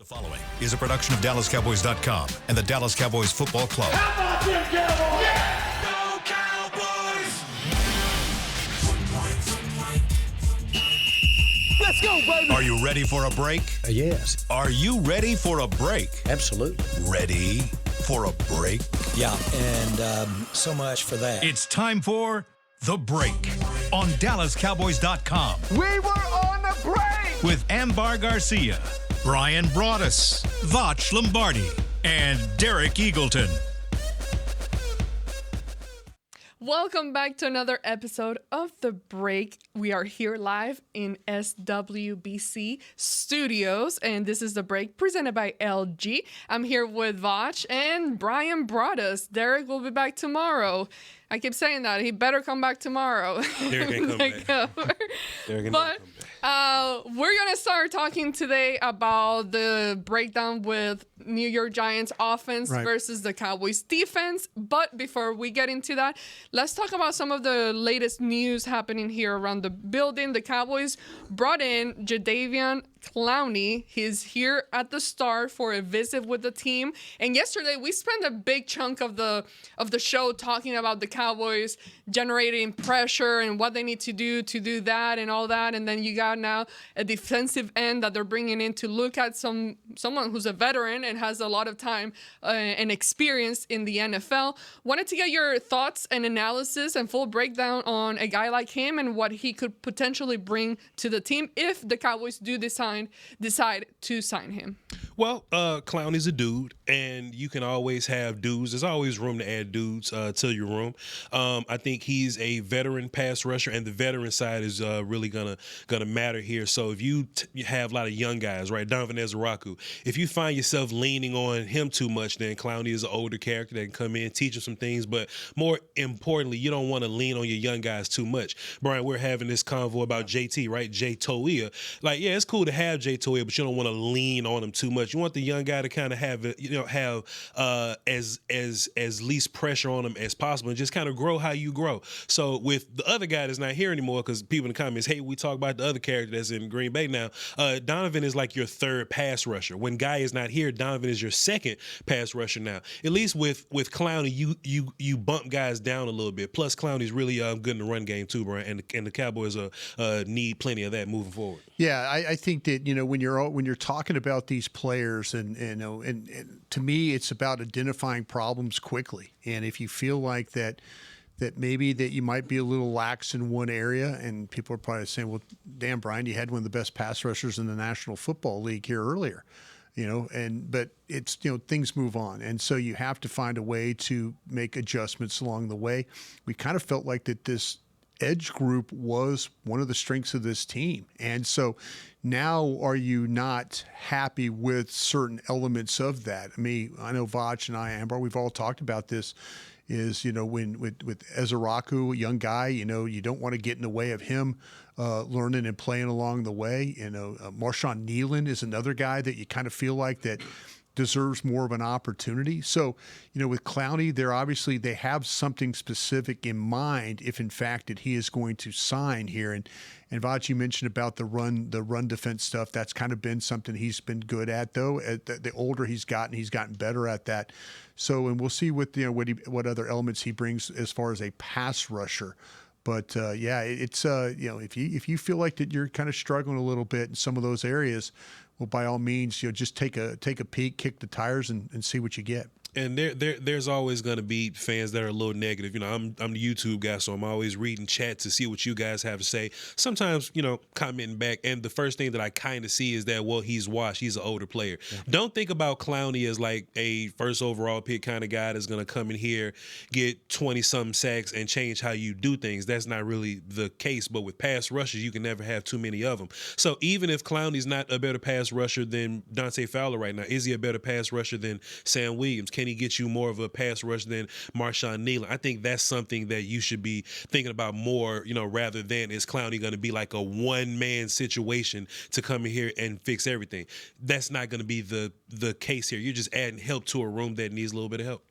following is a production of DallasCowboys.com and the Dallas Cowboys Football Club. How about them Cowboys? Yeah! Go Cowboys! Let's go, baby! Are you ready for a break? Yes. Are you ready for a break? Absolutely. Ready for a break? Yeah, and so much for that. It's time for The Break on DallasCowboys.com. We were on the break! With Ambar Garcia, Bryan Broaddus, Voch Lombardi, and Derek Eagleton. Welcome back to another episode of The Break. We are here live in SWBC Studios, and this is The Break presented by LG. I'm here with Voch and Bryan Broaddus. Derek will be back tomorrow. I keep saying that. He better come back tomorrow. Derek ain't come back. But we're going to start talking today about the breakdown with New York Giants offense versus the Cowboys defense. But before we get into that, let's talk about some of the latest news happening here around the building. The Cowboys brought in Jadeveon Clowney. He's here at the start for a visit with the team. And yesterday we spent a big chunk of the show talking about the Cowboys generating pressure and what they need to do that and all that. And then you got now a defensive end that they're bringing in to look at someone who's a veteran and has a lot of time and experience in the NFL. Wanted to get your thoughts and analysis and full breakdown on a guy like him and what he could potentially bring to the team if the Cowboys do decide to sign him. Well, Clowney's a dude, and you can always have dudes. There's always room to add dudes to your room. I think he's a veteran pass rusher, and the veteran side is really gonna matter here. So if you have a lot of young guys, right, Donovan Ezeraku, if you find yourself leaning on him too much, then Clowney is an older character that can come in, teach him some things. But more importantly, you don't want to lean on your young guys too much. Bryan, we're having this convo about JT, right? Jay Toia. Like, yeah, it's cool to have Jay Toia, but you don't want to lean on him too much. You want the young guy to kind of have as least pressure on him as possible and just kind of grow how you grow. So with the other guy that's not here anymore, because people in the comments, hey, we talk about the other character that's in Green Bay now. Donovan is like your third pass rusher. When Guy is not here, Donovan is your second pass rusher now. At least with Clowney, you bump guys down a little bit. Plus, Clowney's really good in the run game too, Bryan, and the Cowboys need plenty of that moving forward. Yeah, I think that when you're talking about these players, and to me, it's about identifying problems quickly. And if you feel like that maybe that you might be a little lax in one area, and people are probably saying, well, damn, Bryan, you had one of the best pass rushers in the National Football League here earlier, but it's, things move on. And so you have to find a way to make adjustments along the way. We kind of felt like that this edge group was one of the strengths of this team. And so now are you not happy with certain elements of that? I mean, I know Voch and I, Ambar, we've all talked about this, is, when with Ezeraku, a young guy, you don't want to get in the way of him learning and playing along the way. Marshawn Nealon is another guy that you kind of feel like that deserves more of an opportunity. So, with Clowney, they have something specific in mind if in fact that he is going to sign here. And Voch, you mentioned about the run defense stuff. That's kind of been something he's been good at, though. The older he's gotten better at that. So, and we'll see what other elements he brings as far as a pass rusher. But it's if you feel like that you're kind of struggling a little bit in some of those areas, well, by all means, just take a peek, kick the tires, and see what you get. And there's always going to be fans that are a little negative. I'm the YouTube guy, so I'm always reading chat to see what you guys have to say. Sometimes, commenting back. And the first thing that I kind of see is that, well, he's washed. He's an older player. Yeah. Don't think about Clowney as like a first overall pick kind of guy that's going to come in here, get 20-something sacks, and change how you do things. That's not really the case. But with pass rushers, you can never have too many of them. So even if Clowney's not a better pass rusher than Dante Fowler right now, is he a better pass rusher than Sam Williams? Can he get you more of a pass rush than Marshawn Nealon? I think that's something that you should be thinking about more, rather than is Clowney going to be like a one-man situation to come in here and fix everything. That's not going to be the case here. You're just adding help to a room that needs a little bit of help.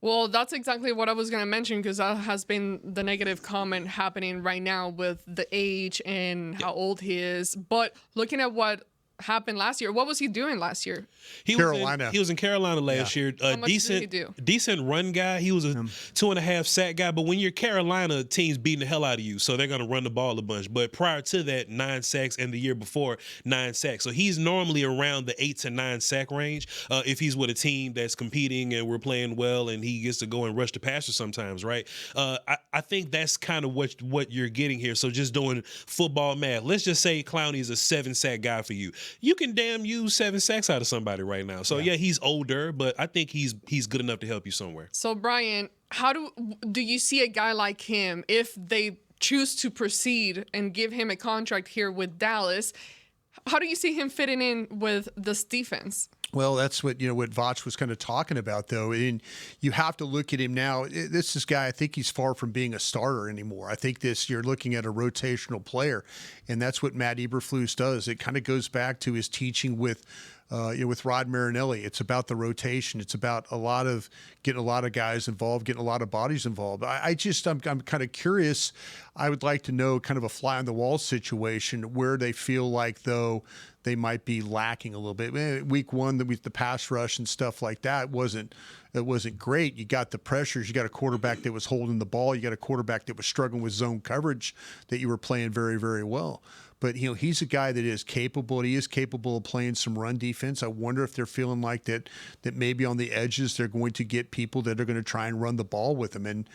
Well, that's exactly what I was going to mention, because that has been the negative comment happening right now with the age and how old he is. But looking at what happened last year. What was he doing last year? Carolina. He was in Carolina last year. How much did he do? Decent run guy. He was a 2.5 sack guy. But when you're Carolina, teams beating the hell out of you, so they're going to run the ball a bunch. But prior to that, 9 sacks, and the year before, 9 sacks. So he's normally around the 8 to 9 sack range if he's with a team that's competing and we're playing well and he gets to go and rush the passer sometimes, right? I think that's kind of what you're getting here. So just doing football math. Let's just say Clowney's a 7-sack guy for you. You can damn use 7 sacks out of somebody right now. So yeah, he's older, but I think he's good enough to help you somewhere. So Bryan, how do you see a guy like him if they choose to proceed and give him a contract here with Dallas? How do you see him fitting in with this defense? Well, that's what Voch was kind of talking about, though. And you have to look at him now. This guy, I think he's far from being a starter anymore. I think you're looking at a rotational player, and that's what Matt Eberflus does. It kind of goes back to his teaching with Rod Marinelli. It's about the rotation. It's about getting a lot of guys involved, getting a lot of bodies involved. I'm kind of curious. I would like to know kind of a fly on the wall situation where they feel like, though, they might be lacking a little bit. Week 1, the pass rush and stuff like that wasn't great. You got the pressures. You got a quarterback that was holding the ball. You got a quarterback that was struggling with zone coverage that you were playing very, very well. But he's a guy that is capable. He is capable of playing some run defense. I wonder if they're feeling like that maybe on the edges they're going to get people that are going to try and run the ball with him and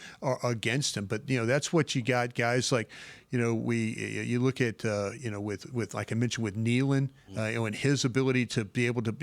against him. But that's what you got, guys. Like you look at with like I mentioned with Nealon, and his ability to be able to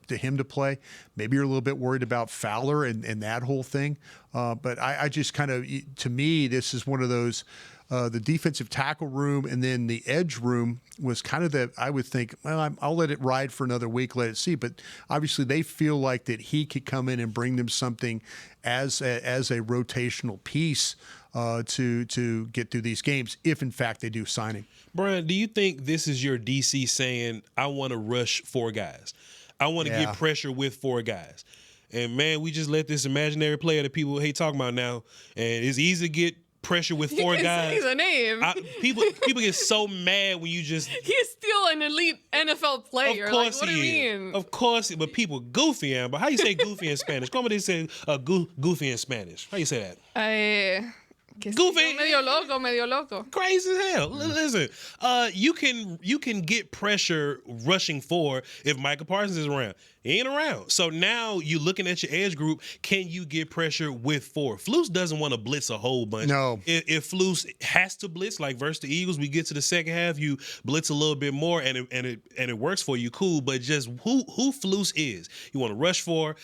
to him to play. Maybe you're a little bit worried about Fowler and that whole thing. But I just kind of, to me, this is one of those. The defensive tackle room and then the edge room was kind of I would think, well, I'll let it ride for another week, let it see. But obviously they feel like that he could come in and bring them something as a rotational piece to get through these games, if in fact they do sign him. Bryan, do you think this is your DC saying, I want to rush 4 guys? I want to get pressure with 4 guys. And, man, we just let this imaginary player that people hate talking about now, and it's easy to get pressure with 4 guys. He's a name. People get so mad when you just. He's still an elite NFL player. Of course what do you is. mean? Of course, but people goofy, Amber. How you say goofy in Spanish? Come on, they say goofy in Spanish. How you say that? Goofy. Medio loco. Crazy as hell. Listen, you can get pressure rushing 4 if Micah Parsons is around. He ain't around. So now you're looking at your edge group. Can you get pressure with 4? Flus doesn't want to blitz a whole bunch. No. If Flus has to blitz, like versus the Eagles, we get to the second half, you blitz a little bit more, and it works for you. Cool. But just who Flus is, you want to rush 4.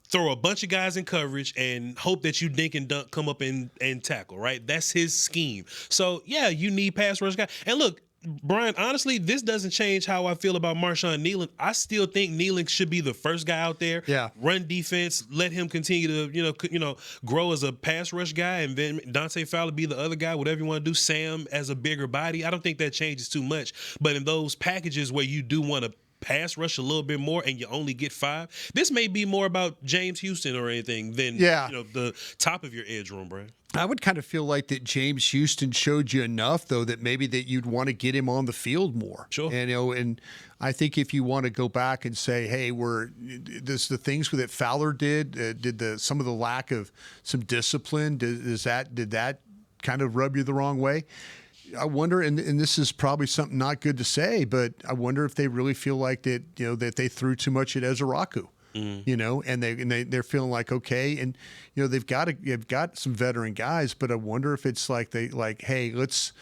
Throw a bunch of guys in coverage and hope that you dink and dunk, come up and tackle, right? That's his scheme. So, yeah, you need pass rush guys. And look, Bryan, honestly, this doesn't change how I feel about Marshawn Nealon. I still think Nealon should be the first guy out there. Yeah. Run defense, let him continue to, grow as a pass rush guy, and then Dante Fowler be the other guy, whatever you want to do. Sam as a bigger body. I don't think that changes too much. But in those packages where you do want to pass rush a little bit more and you only get 5, this may be more about James Houston or anything than the top of your edge room, Bryan. I would kind of feel like that James Houston showed you enough, though, that maybe that you'd want to get him on the field more. Sure. And, and I think if you want to go back and say, hey, the things that Fowler did some of the lack of some discipline, did that kind of rub you the wrong way? I wonder, and this is probably something not good to say, but I wonder if they really feel like that, that they threw too much at Ezeraku. And they're feeling like, okay, and they've got some veteran guys, but I wonder if it's like hey, let's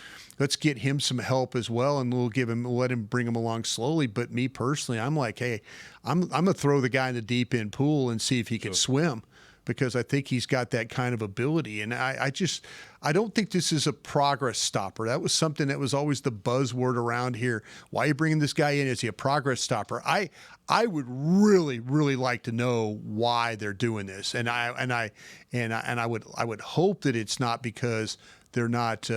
get him some help as well, and we'll let him bring him along slowly. But me personally, I'm like, hey, I'm gonna throw the guy in the deep end pool and see if he can swim, because I think he's got that kind of ability. And I don't think this is a progress stopper. That was something that was always the buzzword around here. Why are you bringing this guy in? Is he a progress stopper? I would really, really like to know why they're doing this. And I would hope that it's not because they're not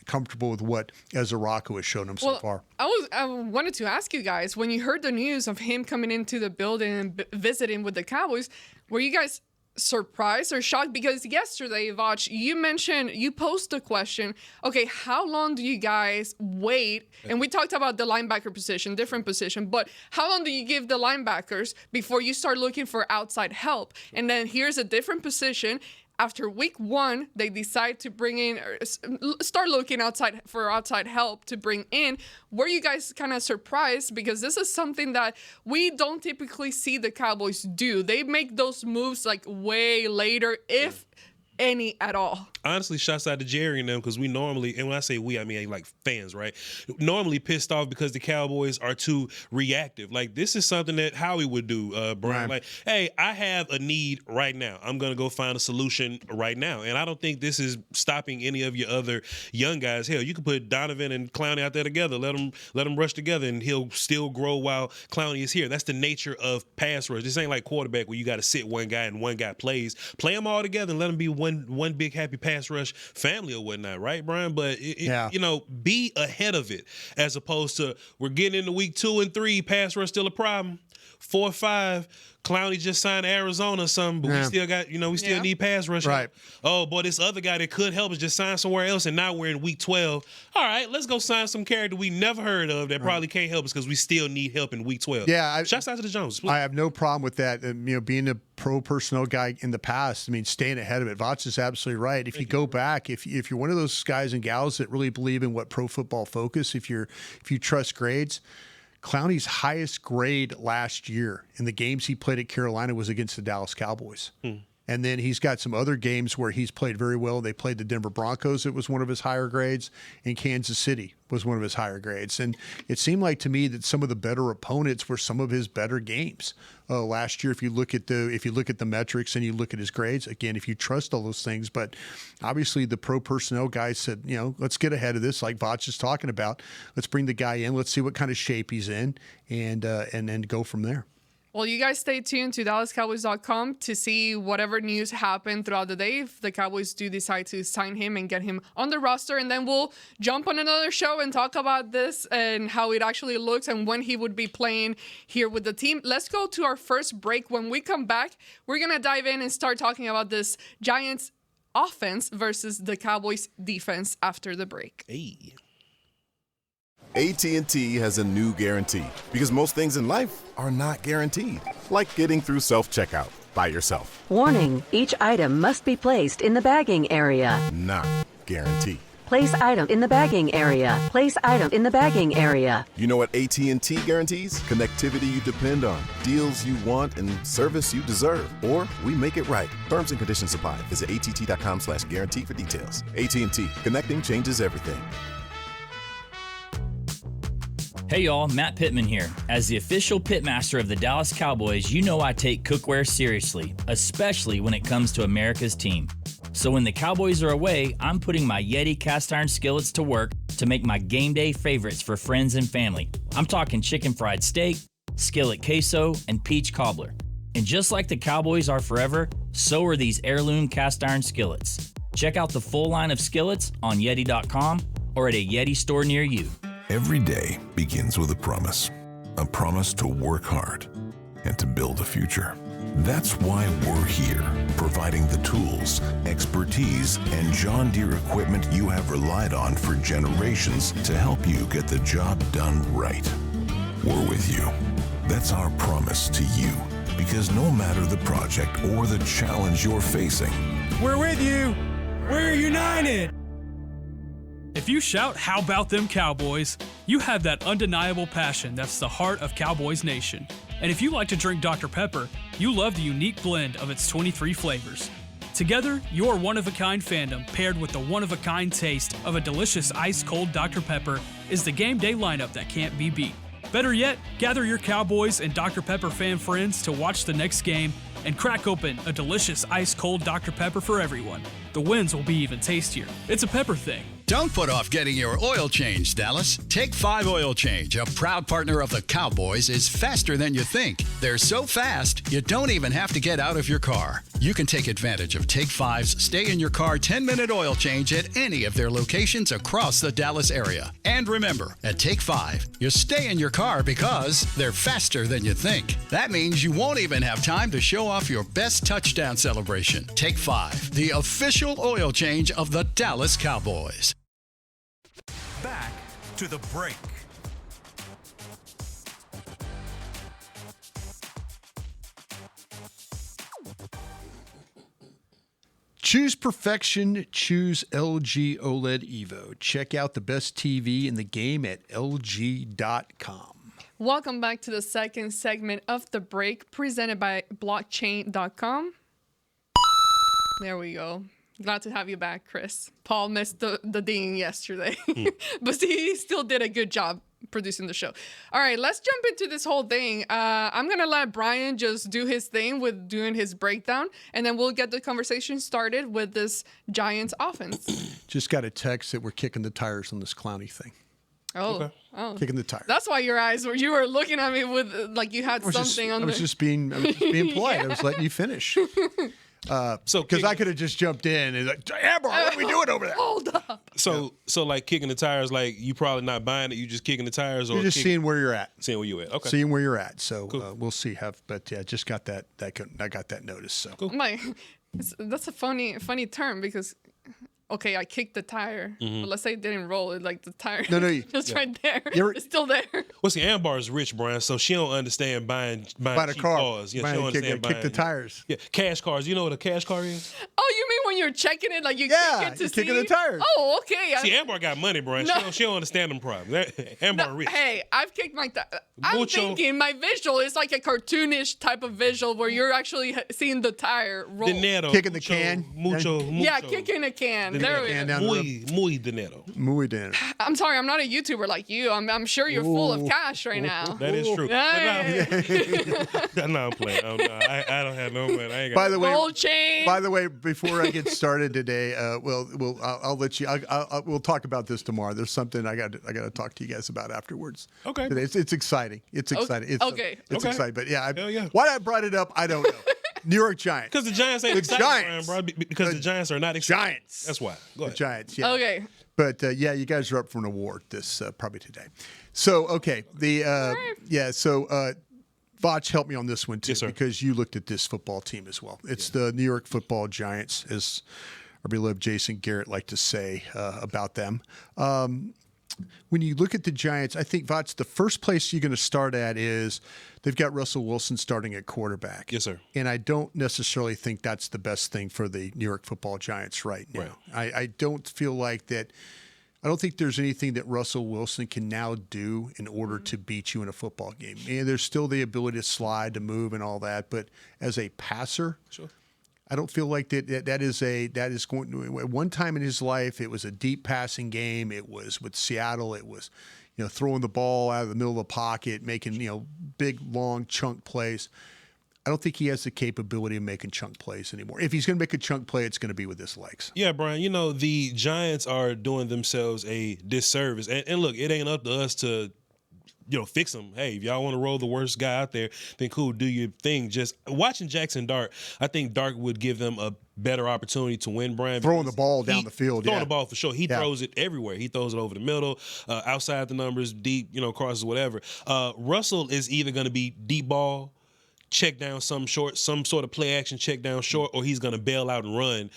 comfortable with what Ezeraku has shown them so far. I wanted to ask you guys, when you heard the news of him coming into the building and visiting with the Cowboys, were you guys surprised or shocked? Because yesterday, Voch, you posed the question, okay, how long do you guys wait? And we talked about the linebacker position, different position, but how long do you give the linebackers before you start looking for outside help? And then here's a different position. After week 1, they decide to bring in, or start looking outside help to bring in. Were you guys kind of surprised? Because this is something that we don't typically see the Cowboys do. They make those moves like way later, if any at all. Honestly, shouts out to Jerry and them, because we normally, and when I say we, I mean like fans, right? Normally pissed off because the Cowboys are too reactive. Like, this is something that Howie would do, Bryan. Like, hey, I have a need right now. I'm going to go find a solution right now. And I don't think this is stopping any of your other young guys. Hell, you can put Donovan and Clowney out there together. Let them rush together, and he'll still grow while Clowney is here. That's the nature of pass rush. This ain't like quarterback where you got to sit one guy and one guy plays. Play them all together and let them be one big happy pass rush family or whatnot, right, Bryan? But be ahead of it, as opposed to we're getting into week 2 and 3, pass rush still a problem. 4 or 5, Clowney just signed Arizona or something, but we still got, we still need pass rush. Right. Oh, boy, this other guy that could help us just signed somewhere else, and now we're in week 12. All right, let's go sign some character we never heard of that probably can't help us because we still need help in week 12. Yeah. Shouts out to the Jones. Please. I have no problem with that. Being a pro personnel guy in the past, staying ahead of it. Voch is absolutely right. If you go back, if you're one of those guys and gals that really believe in what Pro Football Focus, if you trust grades, Clowney's highest grade last year in the games he played at Carolina was against the Dallas Cowboys. And then he's got some other games where he's played very well. They played the Denver Broncos. It was one of his higher grades. And Kansas City was one of his higher grades. And it seemed like to me that some of the better opponents were some of his better games last year. If you look at the metrics and you look at his grades, again, if you trust all those things. But obviously the pro personnel guys said, let's get ahead of this, like Voch is talking about. Let's bring the guy in. Let's see what kind of shape he's in, and then go from there. Well, you guys stay tuned to DallasCowboys.com to see whatever news happen throughout the day if the Cowboys do decide to sign him and get him on the roster. And then we'll jump on another show and talk about this and how it actually looks and when he would be playing here with the team. Let's go to our first break. When we come back, we're going to dive in and start talking about this Giants offense versus the Cowboys defense after the break. Hey. AT&T has a new guarantee because most things in life are not guaranteed, like getting through self-checkout by yourself. Warning, each item must be placed in the bagging area. Not guaranteed. Place item in the bagging area. Place item in the bagging area. You know what AT&T guarantees? Connectivity you depend on, deals you want, and service you deserve. Or we make it right. Terms and conditions apply. Visit att.com/guarantee for details. AT&T. Connecting changes everything. Hey y'all, Matt Pittman here. As the official pitmaster of the Dallas Cowboys, you know I take cookware seriously, especially when it comes to America's team. So when the Cowboys are away, I'm putting my Yeti cast iron skillets to work to make my game day favorites for friends and family. I'm talking chicken fried steak, skillet queso, and peach cobbler. And just like the Cowboys are forever, so are these heirloom cast iron skillets. Check out the full line of skillets on Yeti.com or at a Yeti store near you. Every day begins with a promise to work hard and to build a future. That's why we're here, providing the tools, expertise, and John Deere equipment you have relied on for generations to help you get the job done right. We're with you. That's our promise to you, because no matter the project or the challenge you're facing, we're with you. We're united. If you shout, "How about them Cowboys?" you have that undeniable passion that's the heart of Cowboys Nation. And if you like to drink Dr. Pepper, you love the unique blend of its 23 flavors. Together, your one-of-a-kind fandom paired with the one-of-a-kind taste of a delicious ice-cold Dr. Pepper is the game day lineup that can't be beat. Better yet, gather your Cowboys and Dr. Pepper fan friends to watch the next game and crack open a delicious ice-cold Dr. Pepper for everyone. The wins will be even tastier. It's a pepper thing. Don't put off getting your oil changed, Dallas. Take 5 Oil Change, a proud partner of the Cowboys, is faster than you think. They're so fast, you don't even have to get out of your car. You can take advantage of Take 5's Stay in Your Car 10-minute oil change at any of their locations across the Dallas area. And remember, at Take 5, you stay in your car because they're faster than you think. That means you won't even have time to show off your best touchdown celebration. Take 5, the official oil change of the Dallas Cowboys. Back to the break. Choose perfection. Choose LG OLED Evo. Check out the best TV in the game at LG.com. Welcome back to the second segment of the break, presented by blockchain.com. There we go. Glad to have you back, Chris. Paul missed the ding yesterday, but he still did a good job producing the show. All right, let's jump into this whole thing. I'm going to let Bryan just do his thing with doing his breakdown, and then we'll get the conversation started with this Giants offense. Just got a text that we're kicking the tires on this Clowney thing. Oh, Okay. oh. Kicking the tires. That's why your eyes were, you were looking at me with like you had something on I was just being polite. Yeah. I was letting you finish. So Because I could have just jumped in and like, Amber, what are we doing over there? Hold up. So like kicking the tires, like you probably not buying it. You just kicking the tires, or You're just seeing where you're at. seeing where you at. Okay. Seeing where you're at. So Cool. we'll see. But yeah, just got that. I got that notice. So That's a funny term because, okay, I kicked the tire, but let's say it didn't roll. It like the tire just right there. It's still there. Well, see, Ambar is rich, Bryan, so she don't understand buying a cheap car. cars. Yeah, she don't understand kick the tires. Yeah, cash cars. You know what a cash car is? Oh, you mean when you're checking it, like you Yeah, kick it to you're see? kicking the tires. Oh, okay. See, Ambar got money, Bryan. No. She don't understand them problems. Ambar rich. Hey, I've kicked my tire. I'm Mucho. thinking my visual is like a cartoonish type of visual where you're actually seeing the tire roll. Dinero. Kicking the mucho, can. Mucho. Yeah, kicking a can. There we go. Muy dinero. Muy dinero. I'm sorry, I'm not a YouTuber like you. I'm sure you're full of cash right now. That is true. Hey. No, I'm playing. Oh, no, I don't have no money. I ain't got By the way, Gold chain. before I get started today, I'll let you. We'll talk about this tomorrow. There's something I got to talk to you guys about afterwards. Okay. Today. It's exciting. It's exciting. It's exciting. But yeah, Hell yeah. Why I brought it up, I don't know. New York Giants. Because the Giants ain't The exciting, Giants. Bryan, bro. Because the Giants are not exciting. Giants. That's why. Go The ahead. Giants. Yeah. Okay. But yeah, you guys are up for an award this probably today. So okay, So Voch, help me on this one too, Yes, sir. because you looked at this football team as well. It's the New York Football Giants, as our beloved Jason Garrett liked to say about them. When you look at the Giants, I think, Voch, the first place you're going to start at is they've got Russell Wilson starting at quarterback. Yes, sir. And I don't necessarily think that's the best thing for the New York Football Giants right now. Right. I don't feel like that. I don't think there's anything that Russell Wilson can now do in order to beat you in a football game. And there's still the ability to slide, to move, and all that. But as a passer, Sure. I don't feel like that is going to. At one time in his life, it was a deep passing game. It was with Seattle. It was, throwing the ball out of the middle of the pocket, making big long chunk plays. I don't think he has the capability of making chunk plays anymore. If he's going to make a chunk play, it's going to be with his legs. Yeah, Bryan, the Giants are doing themselves a disservice. And look, it ain't up to us to, fix them. Hey, if y'all want to roll the worst guy out there, then cool, do your thing. Just watching Jackson Dart, I think Dart would give them a better opportunity to win, Bryan. Throwing the ball down the field. Throwing the ball for sure. He throws it everywhere. He throws it over the middle, outside the numbers, deep, crosses, whatever. Russell is either going to be deep ball, check down some short, some sort of play action check down short, or he's going to bail out and run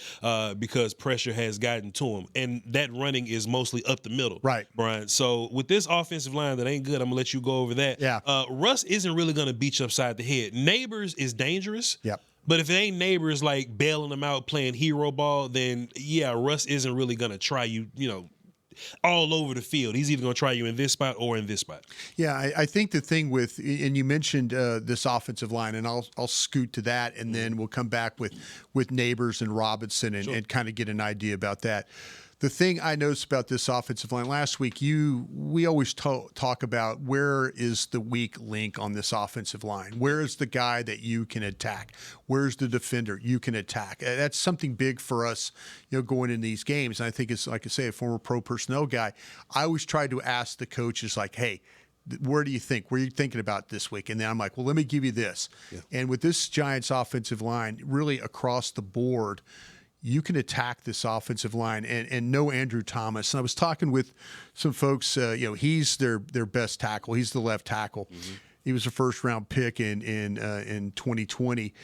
because pressure has gotten to him. And that running is mostly up the middle. Right. Bryan. So with this offensive line that ain't good, I'm going to let you go over that. Yeah. Russ isn't really going to beat you upside the head. Neighbors is dangerous. Yep. But if it ain't Neighbors like bailing them out playing hero ball, then yeah, Russ isn't really going to try you, all over the field. He's either going to try you in this spot or in this spot. Yeah, I think the thing with, and you mentioned this offensive line, and I'll scoot to that, and then we'll come back with Neighbors and Robinson and kind of get an idea about that. The thing I noticed about this offensive line last week, we always talk about where is the weak link on this offensive line? Where is the guy that you can attack? Where's the defender you can attack? That's something big for us, going in these games. And I think it's, like I say, a former pro personnel guy. I always try to ask the coaches, like, hey, where do you think? Where are you thinking about this week? And then I'm like, well, let me give you this. Yeah. And with this Giants offensive line, really across the board, you can attack this offensive line and no Andrew Thomas. And I was talking with some folks, he's their best tackle. He's the left tackle. Mm-hmm. He was a first-round pick in 2020.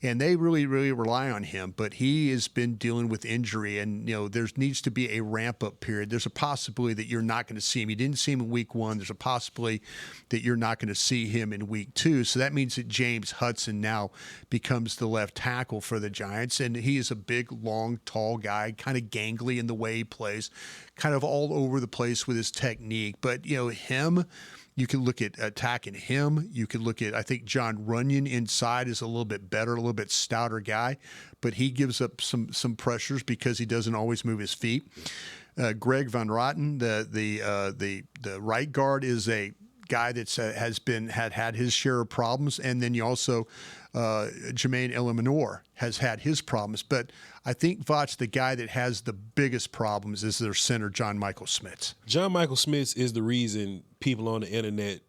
And they really, really rely on him, but he has been dealing with injury, and there needs to be a ramp-up period. There's a possibility that you're not going to see him. You didn't see him in week 1. There's a possibility that you're not going to see him in week 2. So that means that James Hudson now becomes the left tackle for the Giants, and he is a big, long, tall guy, kind of gangly in the way he plays, kind of all over the place with his technique. But him. You can look at attacking him. You can look at, I think John Runyon inside is a little bit better, a little bit stouter guy, but he gives up some pressures because he doesn't always move his feet. Greg Van Roten, the right guard, is a guy that's had his share of problems, and then you also Jermaine Eleanor has had his problems, but I think Voch, the guy that has the biggest problems, is their center, John Michael Schmitz. John Michael Schmitz is the reason people on the internet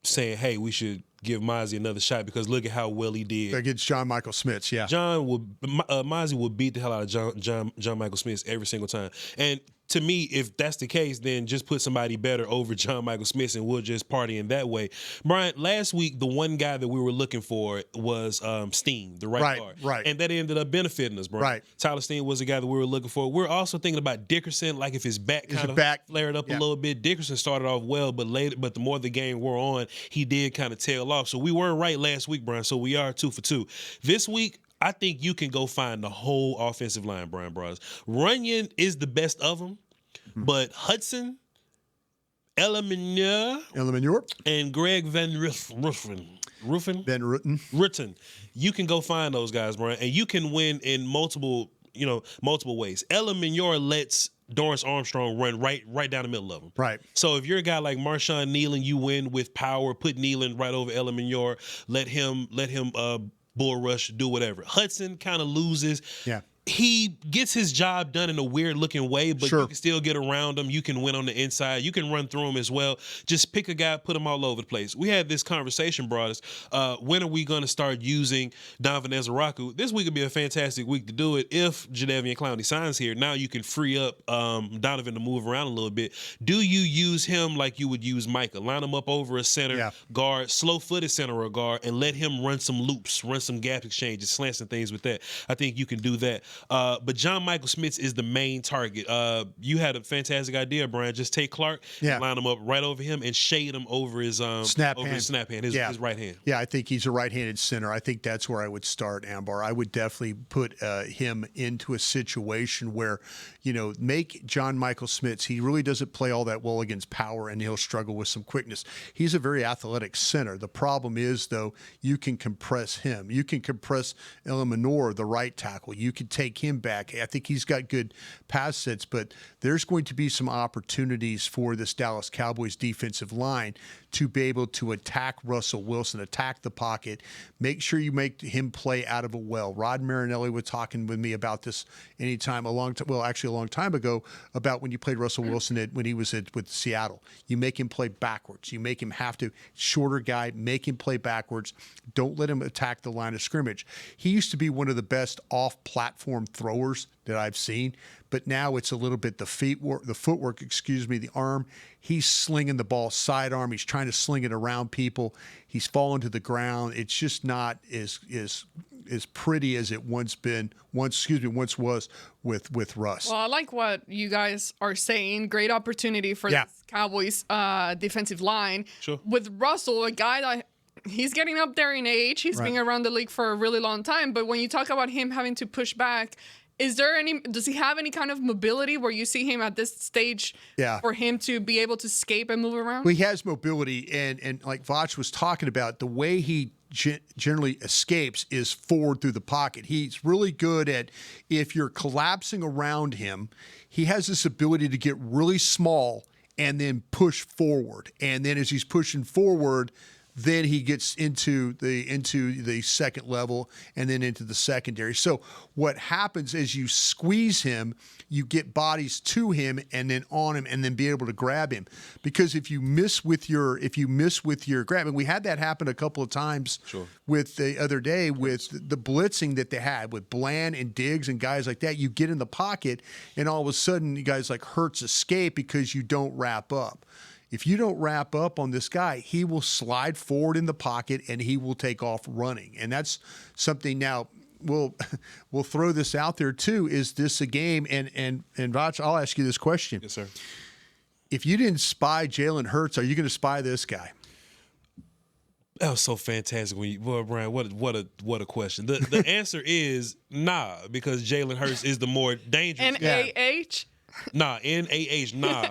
saying, hey, we should give Mozzie another shot because look at how well he did against John Michael Schmitz. Yeah, Mozzie will beat the hell out of John Michael Schmitz every single time. And to me, if that's the case, then just put somebody better over John Michael Smith and we'll just party in that way. Brian, last week, the one guy that we were looking for was Steen, the right guard. Right. And that ended up benefiting us, Brian. Right. Tyler Steen was the guy that we were looking for. We're also thinking about Dickerson, like if his back kind of flared up a little bit. Dickerson started off well, but the more the game wore on, he did kind of tail off. So we weren't right last week, Brian, so we are 2 for 2. This week, I think you can go find the whole offensive line, Brian Broaddus. Runyon is the best of them. But Hudson, Eleanor, and Greg Van Rutten, you can go find those guys, Brian, and you can win in multiple ways. Eleanor lets Dorrance Armstrong run right down the middle of them. Right. So if you're a guy like Marshawn Nealon, you win with power. Put Nealon right over Eleanor. Let him bull rush, do whatever. Hudson kind of loses. Yeah. He gets his job done in a weird-looking way, but sure. You can still get around him. You can win on the inside. You can run through him as well. Just pick a guy, put him all over the place. We had this conversation, Broaddus. When are we going to start using Donovan Ezaraku? This week would be a fantastic week to do it if Jadeveon Clowney signs here. Now you can free up Donovan to move around a little bit. Do you use him like you would use Micah? Line him up over a center guard, slow-footed center or guard, and let him run some loops, run some gap exchanges, slants and things with that. I think you can do that. But John Michael Schmitz is the main target. You had a fantastic idea, Brian. Just take Clark, line him up right over him, and shade him over his snap hand, his right hand. Yeah, I think he's a right-handed center. I think that's where I would start, Ambar. I would definitely put him into a situation where, make John Michael Schmitz. He really doesn't play all that well against power, and he'll struggle with some quickness. He's a very athletic center. The problem is, though, you can compress him. You can compress Eleanor, the right tackle. You can take him back. I think he's got good pass sets, but there's going to be some opportunities for this Dallas Cowboys defensive line to be able to attack Russell Wilson, attack the pocket, make sure you make him play out of a well. Rod Marinelli was talking with me about this a long time ago, about when you played Russell Wilson when he was with Seattle. You make him play backwards. You make him have to, shorter guy, make him play backwards. Don't let him attack the line of scrimmage. He used to be one of the best off-platform throwers that I've seen, but now it's a little bit the footwork, the arm. He's slinging the ball sidearm. He's trying to sling it around people. He's falling to the ground. It's just not as pretty as it once was with Russ. Well, I like what you guys are saying. Great opportunity for this Cowboys defensive line. Sure. With Russell, a guy that he's getting up there in age. He's been around the league for a really long time. But when you talk about him having to push back, does he have any kind of mobility where you see him at this stage for him to be able to escape and move around? Well, he has mobility, and like Voch was talking about, the way he generally escapes is forward through the pocket. He's really good at, if you're collapsing around him, he has this ability to get really small and then push forward. And then as he's pushing forward, then he gets into the second level and then into the secondary. So what happens is you squeeze him, you get bodies to him and then on him and then be able to grab him. Because if you miss with your grab, and we had that happen a couple of times with the other day with the blitzing that they had with Bland and Diggs and guys like that, you get in the pocket and all of a sudden you guys like Hurts escape because you don't wrap up. If you don't wrap up on this guy, he will slide forward in the pocket and he will take off running. And that's something now we'll throw this out there too. Is this a game? And Voch, I'll ask you this question. Yes, sir. If you didn't spy Jalen Hurts, are you going to spy this guy? That was so fantastic. Brian, what a question. The answer is nah, because Jalen Hurts is the more dangerous. N-A-H? Nah, N-A-H, nah.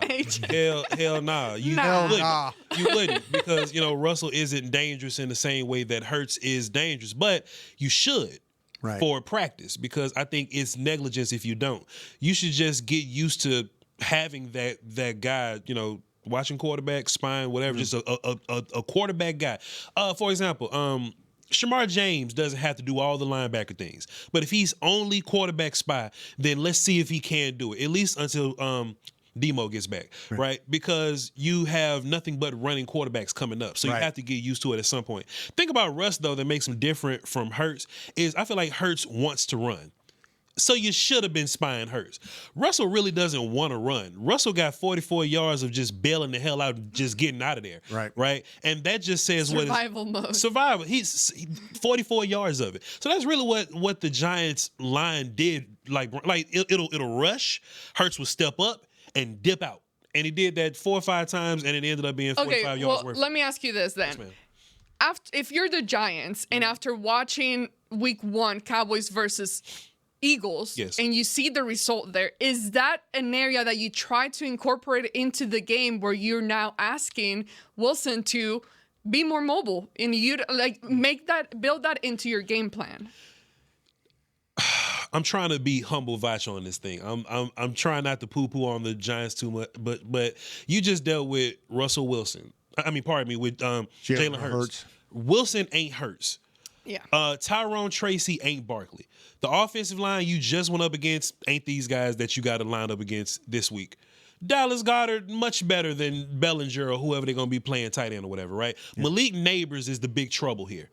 Hell nah. You wouldn't, because, Russell isn't dangerous in the same way that Hurts is dangerous. But you should for practice, because I think it's negligence if you don't. You should just get used to having that guy, watching quarterback, spine, whatever, just a quarterback guy. For example, Shamar James doesn't have to do all the linebacker things. But if he's only quarterback spy, then let's see if he can do it, at least until Demo gets back, right? Because you have nothing but running quarterbacks coming up. So you have to get used to it at some point. Think about Russ, though, that makes him different from Hurts is I feel like Hurts wants to run. So you should have been spying Hurts. Russell really doesn't want to run. Russell got 44 yards of just bailing the hell out, just getting out of there. Right. And that just says survival mode. Survival. He's 44 yards of it. So that's really what the Giants line did. Like it'll rush. Hurts will step up and dip out. And he did that 4 or 5 times, and it ended up being 45 yards worth. Let me ask you this then. Yes, if you're the Giants, and after watching Week 1, Cowboys versus Eagles, and you see the result there, is that an area that you try to incorporate into the game where you're now asking Wilson to be more mobile and you build that into your game plan? I'm trying to be humble Voch on this thing. I'm trying not to poo-poo on the Giants too much, but you just dealt with Russell Wilson. With Jalen Hurts. Wilson ain't Hurts. Yeah. Tyrone Tracy ain't Barkley. The offensive line you just went up against ain't these guys that you got to line up against this week. Dallas Goedert, much better than Bellinger or whoever they're going to be playing tight end or whatever, right? Yeah. Malik Neighbors is the big trouble here.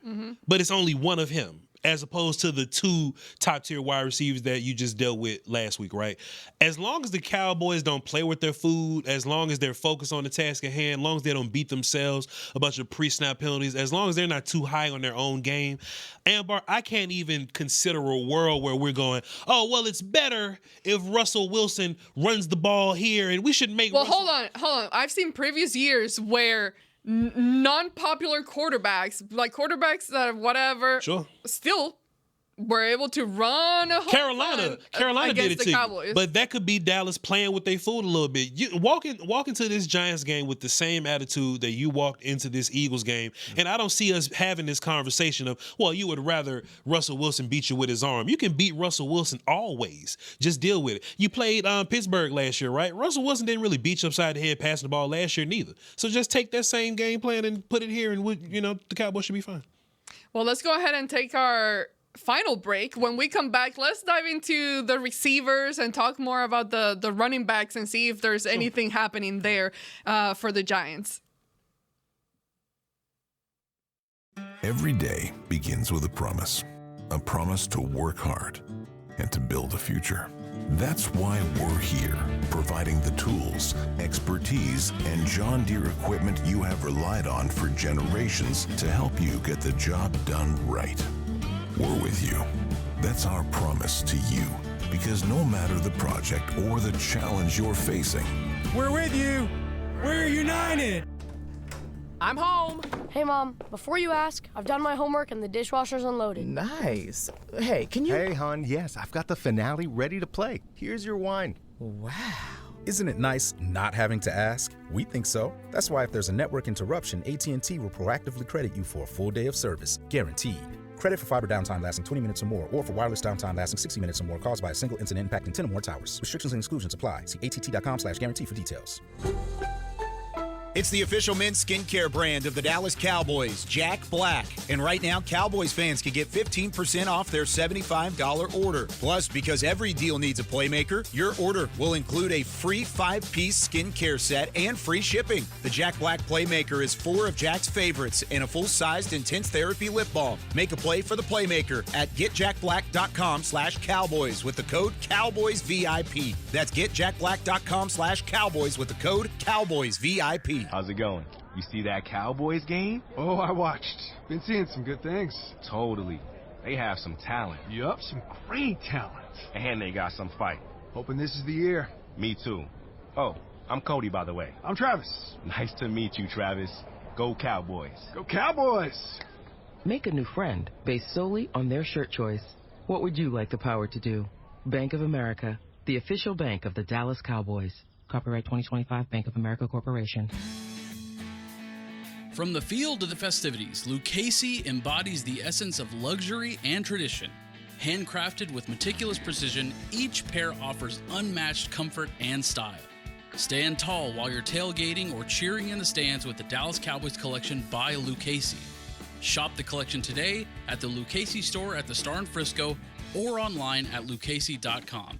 But it's only one of him, as opposed to the 2 top-tier wide receivers that you just dealt with last week, right? As long as the Cowboys don't play with their food, as long as they're focused on the task at hand, as long as they don't beat themselves, a bunch of pre-snap penalties, as long as they're not too high on their own game, Ambar, I can't even consider a world where we're going, oh, well, it's better if Russell Wilson runs the ball here, and we should make hold on. I've seen previous years where non-popular quarterbacks, like quarterbacks that are whatever, still were able to run a Carolina did it the to Cowboys. You. But that could be Dallas playing with their food a little bit. You walk into this Giants game with the same attitude that you walked into this Eagles game, and I don't see us having this conversation of, well, you would rather Russell Wilson beat you with his arm. You can beat Russell Wilson always. Just deal with it. You played Pittsburgh last year, right? Russell Wilson didn't really beat you upside the head passing the ball last year neither. So just take that same game plan and put it here, and the Cowboys should be fine. Well, let's go ahead and take our final break. When we come back, let's dive into the receivers and talk more about the running backs and see if there's anything happening there for the Giants. Every day begins with a promise to work hard and to build a future. That's why we're here, providing the tools, expertise, and John Deere equipment you have relied on for generations to help you get the job done right. We're with you. That's our promise to you, because no matter the project or the challenge you're facing, we're with you. We're united. I'm home. Hey, Mom, before you ask, I've done my homework and the dishwasher's unloaded. Nice. Hey, can you... Hey, hon, yes, I've got the finale ready to play. Here's your wine. Wow. Isn't it nice not having to ask? We think so. That's why if there's a network interruption, AT&T will proactively credit you for a full day of service, guaranteed. Credit for fiber downtime lasting 20 minutes or more, or for wireless downtime lasting 60 minutes or more caused by a single incident impacting 10 or more towers. Restrictions and exclusions apply. See att.com/guarantee for details. It's the official men's skincare brand of the Dallas Cowboys, Jack Black. And right now, Cowboys fans can get 15% off their $75 order. Plus, because every deal needs a playmaker, your order will include a free 5-piece skincare set and free shipping. The Jack Black Playmaker is 4 of Jack's favorites and a full-sized intense therapy lip balm. Make a play for the Playmaker at getjackblack.com/Cowboys with the code CowboysVIP. That's getjackblack.com/Cowboys with the code CowboysVIP. How's it going? You see that Cowboys game? Oh, I watched. Been seeing some good things. Totally. They have some talent. Yup, some great talent. And they got some fight. Hoping this is the year. Me too. Oh, I'm Cody, by the way. I'm Travis. Nice to meet you, Travis. Go Cowboys. Go Cowboys! Make a new friend based solely on their shirt choice. What would you like the power to do? Bank of America, the official bank of the Dallas Cowboys. Copyright 2025, Bank of America Corporation. From the field to the festivities, Lucchese embodies the essence of luxury and tradition. Handcrafted with meticulous precision, each pair offers unmatched comfort and style. Stand tall while you're tailgating or cheering in the stands with the Dallas Cowboys collection by Lucchese. Shop the collection today at the Lucchese store at the Star in Frisco or online at lucchese.com.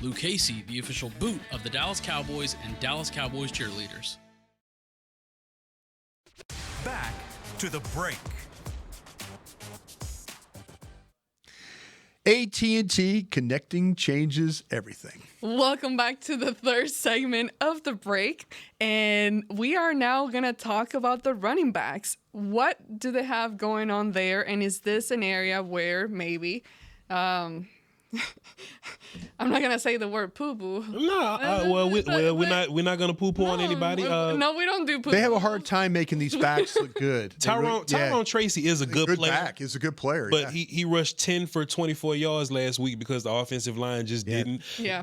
Lucchese, the official boot of the Dallas Cowboys and Dallas Cowboys cheerleaders. Back to the break. AT&T, connecting changes everything. Welcome back to the third segment of the break. And we are now going to talk about the running backs. What do they have going on there? And is this an area where maybe... I'm not gonna say the word poo-poo. No, we're not gonna poo-poo on anybody. No, we don't do poo-poo. They have a hard time making these backs look good. Tyrone Tracy is a good player. Back is a good player, but he rushed 10 for 24 yards last week because the offensive line just didn't. Yeah.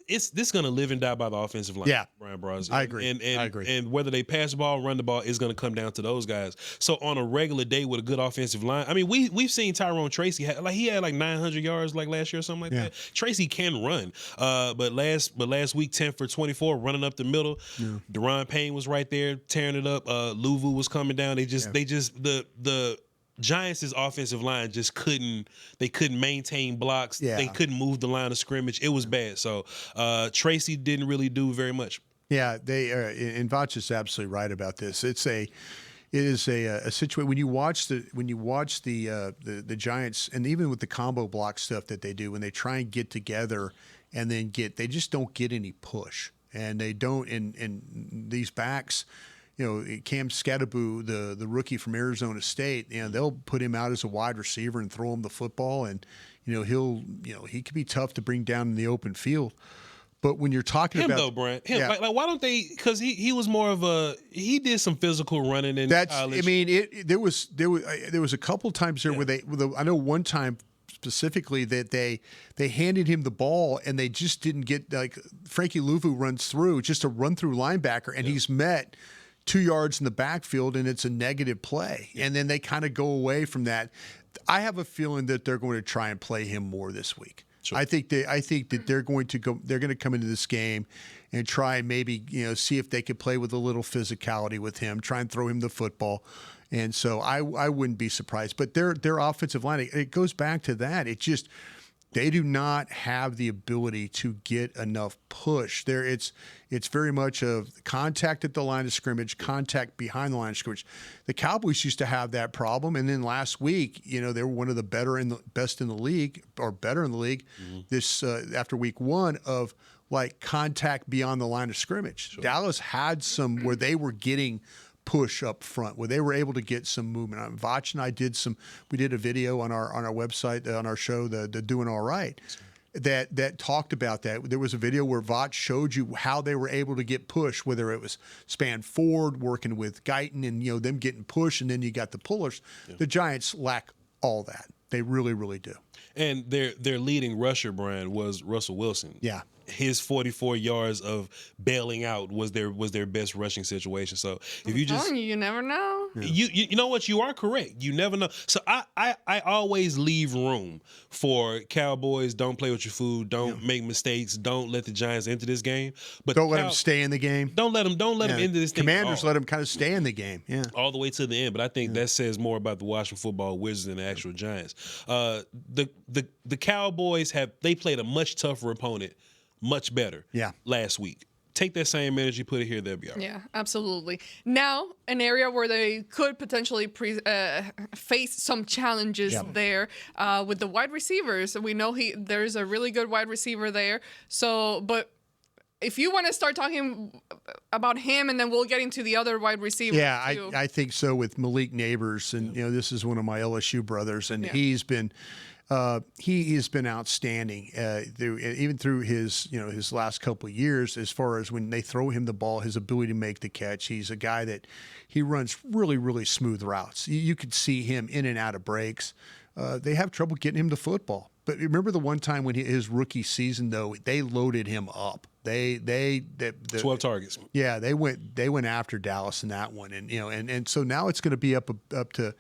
This going to live and die by the offensive line. Yeah, Bryan Broaddus. I agree. I agree. And whether they pass the ball, run the ball, is going to come down to those guys. So on a regular day with a good offensive line, I mean, we've seen Tyrone Tracy he had like 900 yards like last year or something like that. Tracy can run, but last week 10 for 24 running up the middle. Yeah. Deron Payne was right there tearing it up. Luvu was coming down. The Giants' offensive line just couldn't maintain blocks. Yeah. They couldn't move the line of scrimmage. It was bad. So Tracy didn't really do very much. Yeah, and Voch is absolutely right about this. It is a situation when you watch the Giants, and even with the combo block stuff that they do when they try and get together and then they just don't get any push, and they don't and these backs. You know, Cam Scatteraboo, the rookie from Arizona State, they'll put him out as a wide receiver and throw him the football, and he could be tough to bring down in the open field. But when you're talking about Bryan, like why don't they? Because he was more of he did some physical running in college. I mean, there was a couple times there where I know one time specifically that they handed him the ball and they just didn't get, like, Frankie Luvu runs through just a run through linebacker and he's met 2 yards in the backfield and it's a negative play. And then they kind of go away from that. I have a feeling that they're going to try and play him more this week. Sure. I think that they're going to come into this game and try and maybe, see if they could play with a little physicality with him, try and throw him the football. And so I wouldn't be surprised. But their offensive line, it goes back to that. They do not have the ability to get enough push. It's very much of contact at the line of scrimmage, contact behind the line of scrimmage. The Cowboys used to have that problem, and then last week, they were one of the best in the league, or better in the league. Mm-hmm. This after week one of like contact beyond the line of scrimmage. Sure. Dallas had some where they were getting push up front, where they were able to get some movement. Voch and I did a video on our website, on our show, the Doing All Right, that talked about that. There was a video where Voch showed you how they were able to get push, whether it was span forward, working with Guyton and, them getting push, and then you got the pullers. Yeah. The Giants lack all that. They really, really do. And their leading rusher, Bryan, was Russell Wilson. Yeah. his 44 yards of bailing out was their best rushing situation. So if you just you never know. you know what, you are correct. You never know. So I always leave room for Cowboys. Don't play with your food. Don't make mistakes. Don't let the Giants enter this game. But don't let them stay in the game. Don't let them into this thing. Commanders let them kind of stay in the game. Yeah, all the way to the end. But I think that says more about the Washington Football Wizards than the actual Giants. The Cowboys they played a much tougher opponent, much better. Last week. Take that same energy, put it here, they'll be all right. Yeah, absolutely. Now, an area where they could potentially face some challenges there with the wide receivers. We know there's a really good wide receiver there. So, but if you want to start talking about him, and then we'll get into the other wide receivers. Yeah, too. I think so with Malik Neighbors, and this is one of my LSU brothers, and he's been. He has been outstanding even through his last couple of years, as far as when they throw him the ball, his ability to make the catch. He's a guy that he runs really, really smooth routes. You could see him in and out of breaks. They have trouble getting him the football. But remember the one time when his rookie season, though, they loaded him up. They 12 targets. Yeah, they went after Dallas in that one, and so now it's going to be up to.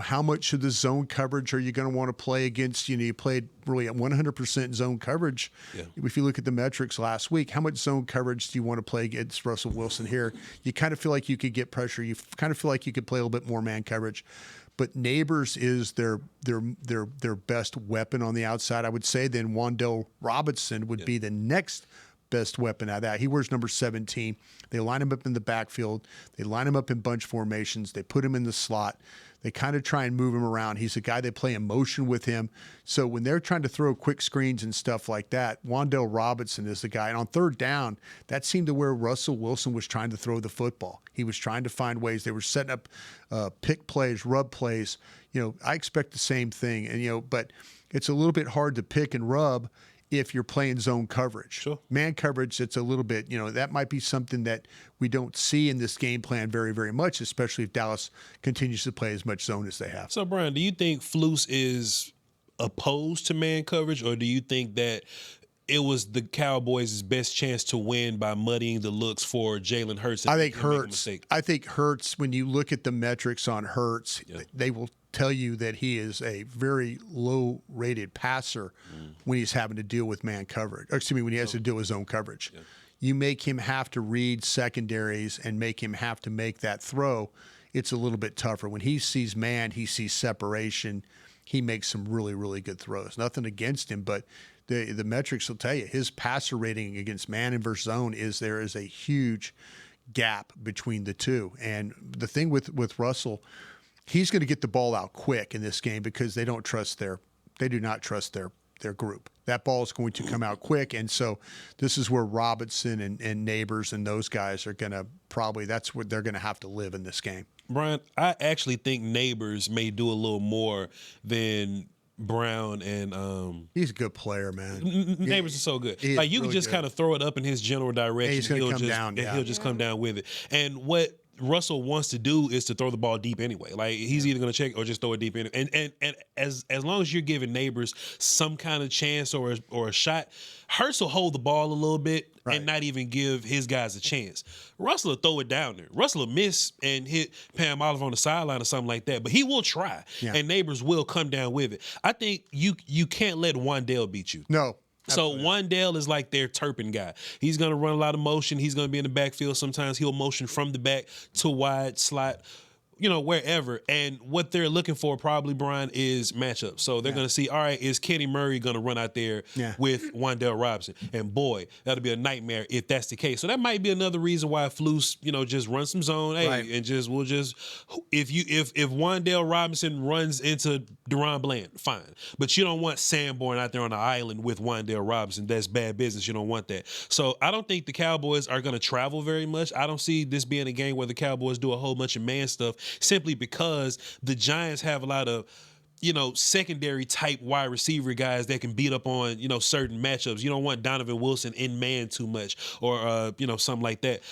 How much of the zone coverage are you going to want to play against? You played really at 100% zone coverage. Yeah. If you look at the metrics last week, how much zone coverage do you want to play against Russell Wilson here? You kind of feel like you could get pressure. You kind of feel like you could play a little bit more man coverage. But Neighbors is their best weapon on the outside, I would say. Then Wan'Dale Robinson would be the next best weapon out of that. He wears number 17. They line him up in the backfield. They line him up in bunch formations. They put him in the slot. They kind of try and move him around. He's a guy they play in motion with him. So when they're trying to throw quick screens and stuff like that, Wan'Dale Robinson is the guy. And on third down, that seemed to where Russell Wilson was trying to throw the football. He was trying to find ways. They were setting up pick plays, rub plays. I expect the same thing. And but it's a little bit hard to pick and rub if you're playing zone coverage. Sure. Man coverage, it's a little bit, that might be something that we don't see in this game plan very, very much, especially if Dallas continues to play as much zone as they have. So, Bryan, do you think Flus is opposed to man coverage, or do you think that it was the Cowboys' best chance to win by muddying the looks for Jalen Hurts? I think Hurts, when you look at the metrics on Hurts, they will tell you that he is a very low-rated passer when he's having to deal with man coverage. Or excuse me, when he has to deal with zone coverage. Yeah. You make him have to read secondaries and make him have to make that throw, it's a little bit tougher. When he sees man, he sees separation, he makes some really, really good throws. Nothing against him, but the metrics will tell you his passer rating against man and versus zone there is a huge gap between the two. And the thing with Russell, he's going to get the ball out quick in this game because they do not trust their group. That ball is going to come out quick, and so this is where Robinson and Neighbors and those guys are going to that's where they're going to have to live in this game. Bryan, I actually think Neighbors may do a little more than Brown and he's a good player, man. Neighbors is so good. Like you really can just kind of throw it up in his general direction. He's going to come down. He'll just come down with it. And what Russell wants to do is to throw the ball deep anyway. Like he's either going to check or just throw it deep in. And as long as you're giving Neighbors some kind of chance or a shot, Hurts will hold the ball a little bit and not even give his guys a chance. Russell will throw it down there. Russell will miss and hit Pam Oliver on the sideline or something like that, but he will try, and Neighbors will come down with it. I think you can't let Wan'Dale beat you. No. Absolutely. So Wan'Dale is like their Turpin guy. He's going to run a lot of motion. He's going to be in the backfield. Sometimes he'll motion from the back to wide slot, wherever. And what they're looking for probably, Bryan, is matchups. So they're going to see, all right, is Kenny Murray going to run out there with Wan'Dale Robinson? And boy, that'll be a nightmare if that's the case. So that might be another reason why Flus, just run some zone, and if Wan'Dale Robinson runs into Deron Bland, fine. But you don't want Sanborn out there on the island with Wan'Dale Robinson. That's bad business. You don't want that. So I don't think the Cowboys are going to travel very much. I don't see this being a game where the Cowboys do a whole bunch of man stuff, simply because the Giants have a lot of secondary type wide receiver guys that can beat up on, certain matchups. You don't want Donovan Wilson in man too much or, something like that.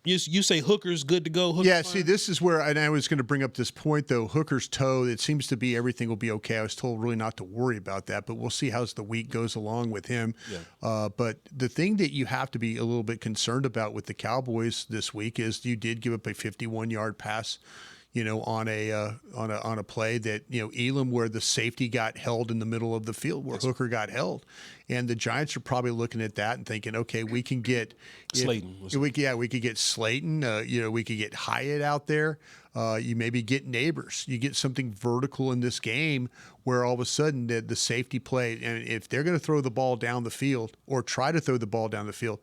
You say Hooker's good to go? Yeah, see, this is where, and I was going to bring up this point, though. Hooker's toe, it seems to be everything will be okay. I was told really not to worry about that, but we'll see how the week goes along with him. Yeah. But the thing that you have to be a little bit concerned about with the Cowboys this week is you did give up a 51-yard pass on a play that Elam, where the safety got held in the middle of the field, where Hooker got held, and the Giants are probably looking at that and thinking, okay, we can get Slayton. We could get Slayton. We could get Hyatt out there. You maybe get Neighbors. You get something vertical in this game where all of a sudden the safety play, and if they're going to throw the ball down the field or try to throw the ball down the field,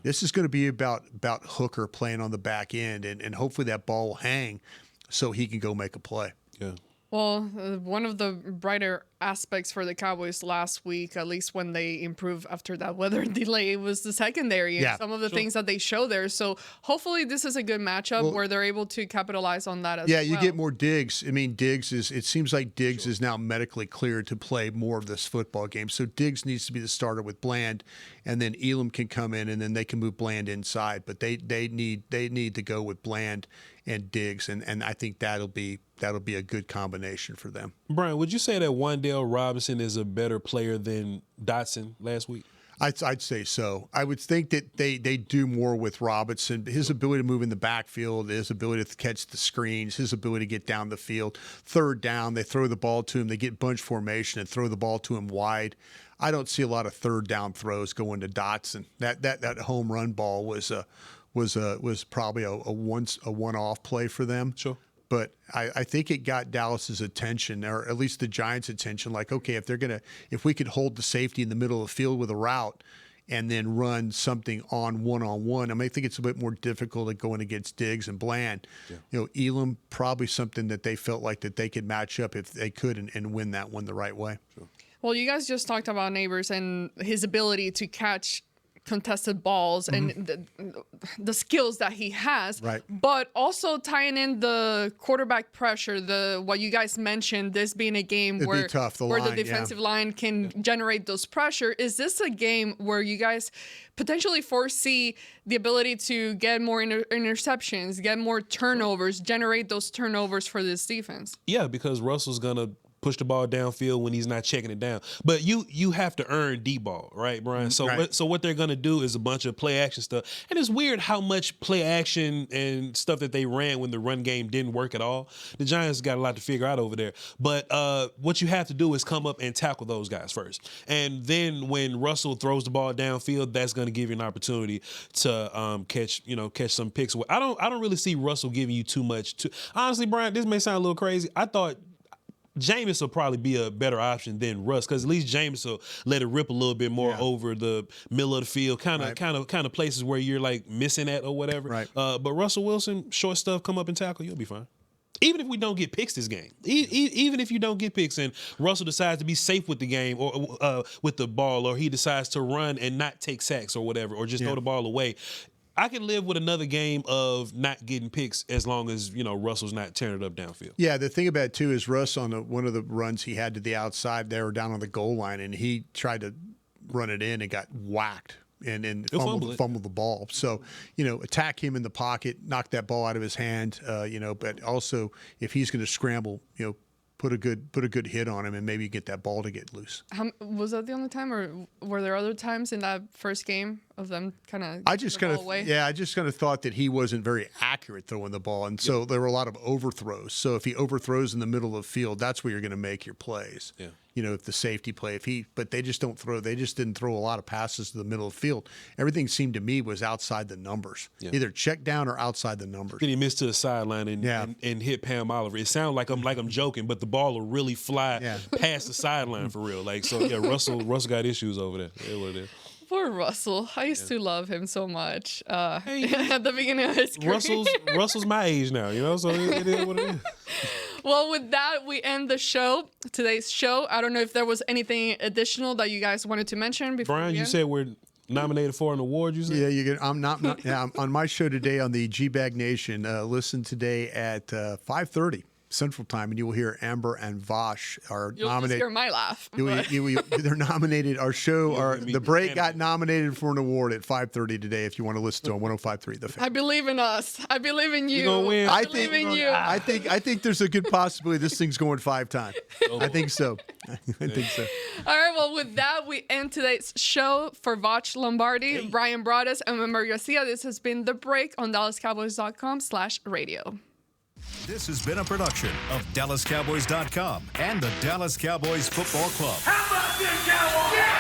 this is going to be about Hooker playing on the back end, and hopefully that ball will hang so he can go make a play. Yeah. Well, one of the brighter aspects for the Cowboys last week, at least when they improved after that weather delay, was the secondary and some of the things that they show there. So hopefully this is a good matchup where they're able to capitalize on that as well. Yeah, you get more Diggs. I mean, it seems like Diggs is now medically cleared to play more of this football game. So Diggs needs to be the starter with Bland, and then Elam can come in, and then they can move Bland inside. But they need to go with Bland and Diggs, and I think that'll be a good combination for them. Bryan, would you say that Wan'Dale Robinson is a better player than Dotson last week? I'd say so. I would think that they do more with Robinson. His ability to move in the backfield, his ability to catch the screens, his ability to get down the field. Third down, they throw the ball to him. They get bunch formation and throw the ball to him wide. I don't see a lot of third down throws going to Dotson. That home run ball was probably a one-off play for them. Sure. But I think it got Dallas's attention, or at least the Giants' attention. Like, okay, if we could hold the safety in the middle of the field with a route, and then run something on one-on-one. I mean, I think it's a bit more difficult at going against Diggs and Bland. Yeah. Elam, probably something that they felt like that they could match up if they could and win that one the right way. Sure. Well, you guys just talked about Neighbors and his ability to catch contested balls and the skills that he has, right? But also tying in the quarterback pressure, what you guys mentioned, this being a game where the defensive line can generate those pressure. Is this a game where you guys potentially foresee the ability to get more interceptions, get more turnovers, generate those turnovers for this defense? Yeah, because Russell's gonna push the ball downfield when he's not checking it down. But you have to earn D-ball, right, Bryan? So what they're going to do is a bunch of play action stuff. And it's weird how much play action and stuff that they ran when the run game didn't work at all. The Giants got a lot to figure out over there. But what you have to do is come up and tackle those guys first. And then when Russell throws the ball downfield, that's going to give you an opportunity to catch some picks. I don't really see Russell giving you too much. Honestly, Bryan, this may sound a little crazy. I thought Jameis will probably be a better option than Russ, because at least Jameis will let it rip a little bit more over the middle of the field, kind of places where you're like missing at or whatever. Right. But Russell Wilson, short stuff, come up and tackle, you'll be fine. Even if we don't get picks this game, even if you don't get picks and Russell decides to be safe with the game or with the ball, or he decides to run and not take sacks or whatever, or just throw the ball away, I can live with another game of not getting picks as long as, Russell's not tearing it up downfield. Yeah, the thing about it, too, is Russ on one of the runs he had to the outside, they were down on the goal line, and he tried to run it in and got whacked and fumbled the ball. So, attack him in the pocket, knock that ball out of his hand, but also if he's going to scramble, put a good hit on him and maybe get that ball to get loose. Was that the only time, or were there other times in that first game of them kind of I just kind of thought that he wasn't very accurate throwing the ball, and so there were a lot of overthrows. So if he overthrows in the middle of the field, that's where you're going to make your plays. Yeah. If the safety play, but they just don't throw. They just didn't throw a lot of passes to the middle of the field. Everything seemed to me was outside the numbers, either check down or outside the numbers. Then he missed to the sideline and hit Pam Oliver. It sounded like I'm joking, but the ball will really fly past the sideline for real. Russell got issues over there. That's what it is. Poor Russell. I used to love him so much at the beginning of his career. Russell's my age now, so it is what it is. Well, with that, we end today's show. I don't know if there was anything additional that you guys wanted to mention before. Bryan, you said we're nominated for an award, you said? Yeah, I'm not. I'm on my show today on the G-Bag Nation. Listen today at 5:30. Central Time, and you will hear Amber and Voch are You'll nominated. just hear my laugh. They're nominated. Our show, The Break, got nominated for an award at 5:30 today. If you want to listen to 105.3 The Fan. I believe in us. I believe in you. I believe in you. I think there's a good possibility this thing's going 5 times. I think so. I think so. All right. Well, with that, we end today's show for Voch Lombardi, Bryan Broaddus, and Ambar Garcia. This has been The Break on DallasCowboys.com/radio. This has been a production of DallasCowboys.com and the Dallas Cowboys Football Club. How about this, Cowboys? Yeah!